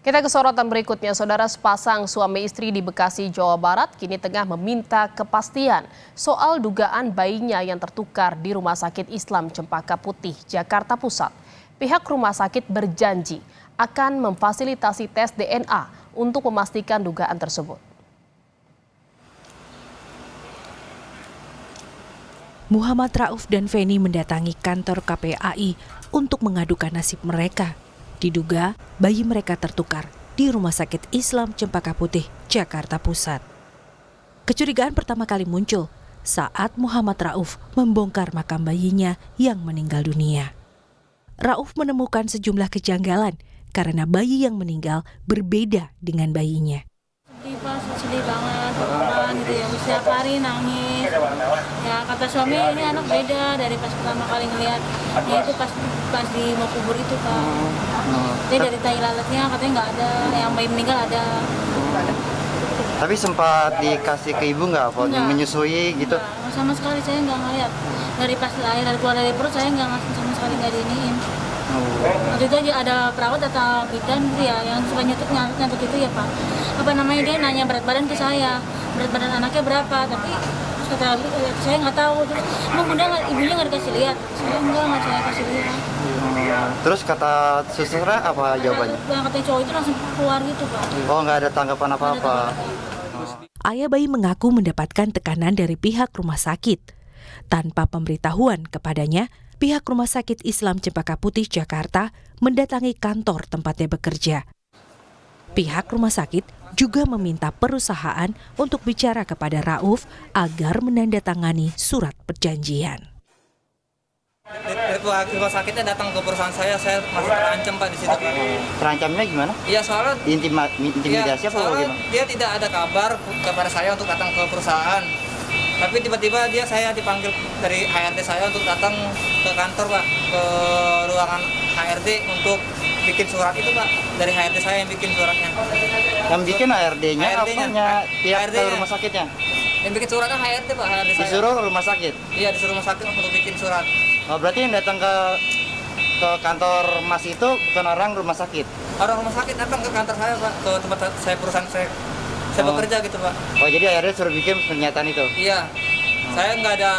Kita ke sorotan berikutnya, saudara. Sepasang suami istri di Bekasi, Jawa Barat kini tengah meminta kepastian soal dugaan bayinya yang tertukar di Rumah Sakit Islam Cempaka Putih, Jakarta Pusat. Pihak rumah sakit berjanji akan memfasilitasi tes DNA untuk memastikan dugaan tersebut. Muhammad Rauf dan Feni mendatangi kantor KPAI untuk mengadukan nasib mereka. Diduga bayi mereka tertukar di Rumah Sakit Islam Cempaka Putih, Jakarta Pusat. Kecurigaan pertama kali muncul saat Muhammad Rauf membongkar makam bayinya yang meninggal dunia. Rauf menemukan sejumlah kejanggalan karena bayi yang meninggal berbeda dengan bayinya. Sedih banget, baperan gitu ya, setiap hari nangis. Ya kata suami ini anak beda dari pas pertama kali ngelihat. Ya itu pas di mau kubur itu Pak. Dia dari tai lalatnya katanya nggak ada, yang bayi meninggal ada. Tapi sempat dikasih ke ibu nggak, menyusui gitu? Enggak, sama sekali saya nggak ngeliat. Dari pas lahir, dari keluar dari perut saya nggak ngasih sama sekali, nggak diiniin. Waktu itu aja ada perawat atau bidan ya yang suka nyatet itu ya Pak. Apa namanya, dia nanya berat badan ke saya, berat badan anaknya berapa, tapi kata saya nggak tahu. Terus emang bunda ibunya nggak dikasih lihat, saya nggak saya kasih lihat. Terus kata susternya apa jawabannya? Yang katanya cowok itu langsung keluar gitu Pak. Oh, nggak ada tanggapan apa-apa. Ayah bayi mengaku mendapatkan tekanan dari pihak rumah sakit. Tanpa pemberitahuan kepadanya, pihak Rumah Sakit Islam Cempaka Putih, Jakarta mendatangi kantor tempatnya bekerja. Pihak rumah sakit juga meminta perusahaan untuk bicara kepada Rauf agar menandatangani surat perjanjian. Rumah sakitnya datang ke perusahaan saya masih terancam Pak di situ Pak. Terancamnya gimana? Iya, soalnya intimidasi apa bagaimana? Dia tidak ada kabar kepada saya untuk datang ke perusahaan. Tapi tiba-tiba saya dipanggil dari HRD saya untuk datang ke kantor Pak, ke ruangan HRD untuk bikin surat itu Pak. Dari HRD saya yang bikin suratnya. Yang bikin HRD-nya apanya? Pihak ke rumah sakitnya? Yang bikin suratnya HRD Pak, HRD saya. Disuruh rumah sakit? Iya, disuruh rumah sakit untuk bikin surat. Oh, berarti yang datang ke kantor Mas itu bukan orang rumah sakit? Orang rumah sakit datang ke kantor saya Pak, ke tempat saya, perusahaan saya bekerja gitu Pak. Oh, jadi akhirnya suruh bikin pernyataan itu? Iya. Saya nggak ada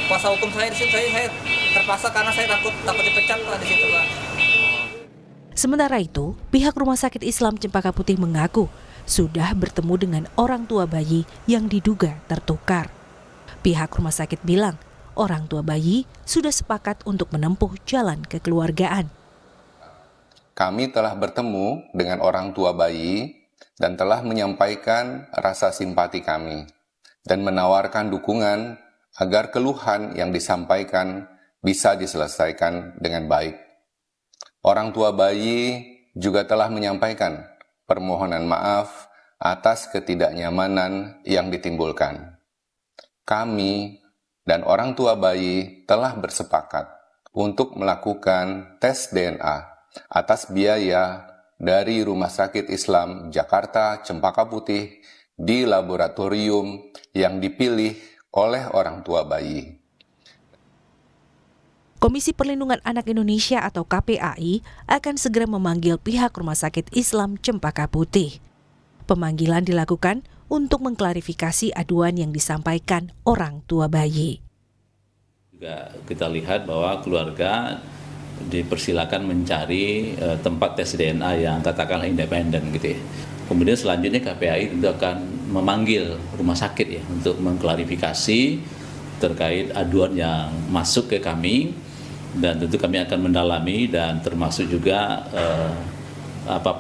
kuasa hukum saya di situ. Saya terpaksa karena saya takut dipecat Pak di situ Pak. Sementara itu, pihak Rumah Sakit Islam Cempaka Putih mengaku sudah bertemu dengan orang tua bayi yang diduga tertukar. Pihak rumah sakit bilang orang tua bayi sudah sepakat untuk menempuh jalan kekeluargaan. Kami telah bertemu dengan orang tua bayi dan telah menyampaikan rasa simpati kami dan menawarkan dukungan agar keluhan yang disampaikan bisa diselesaikan dengan baik. Orang tua bayi juga telah menyampaikan permohonan maaf atas ketidaknyamanan yang ditimbulkan. Kami dan orang tua bayi telah bersepakat untuk melakukan tes DNA atas biaya dari Rumah Sakit Islam Jakarta Cempaka Putih di laboratorium yang dipilih oleh orang tua bayi. Komisi Perlindungan Anak Indonesia atau KPAI akan segera memanggil pihak Rumah Sakit Islam Cempaka Putih. Pemanggilan dilakukan untuk mengklarifikasi aduan yang disampaikan orang tua bayi. Juga kita lihat bahwa keluarga dipersilakan mencari tempat tes DNA yang katakanlah independen gitu ya. Kemudian selanjutnya KPAI tentu akan memanggil rumah sakit ya untuk mengklarifikasi terkait aduan yang masuk ke kami, dan tentu kami akan mendalami dan termasuk juga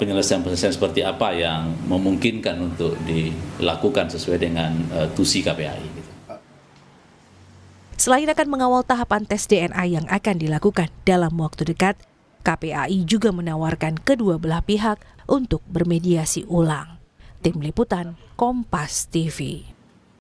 penyelesaian seperti apa yang memungkinkan untuk dilakukan sesuai dengan tusi KPAI. Gitu. Selain akan mengawal tahapan tes DNA yang akan dilakukan dalam waktu dekat, KPAI juga menawarkan kedua belah pihak untuk bermediasi ulang. Tim Liputan Kompas TV.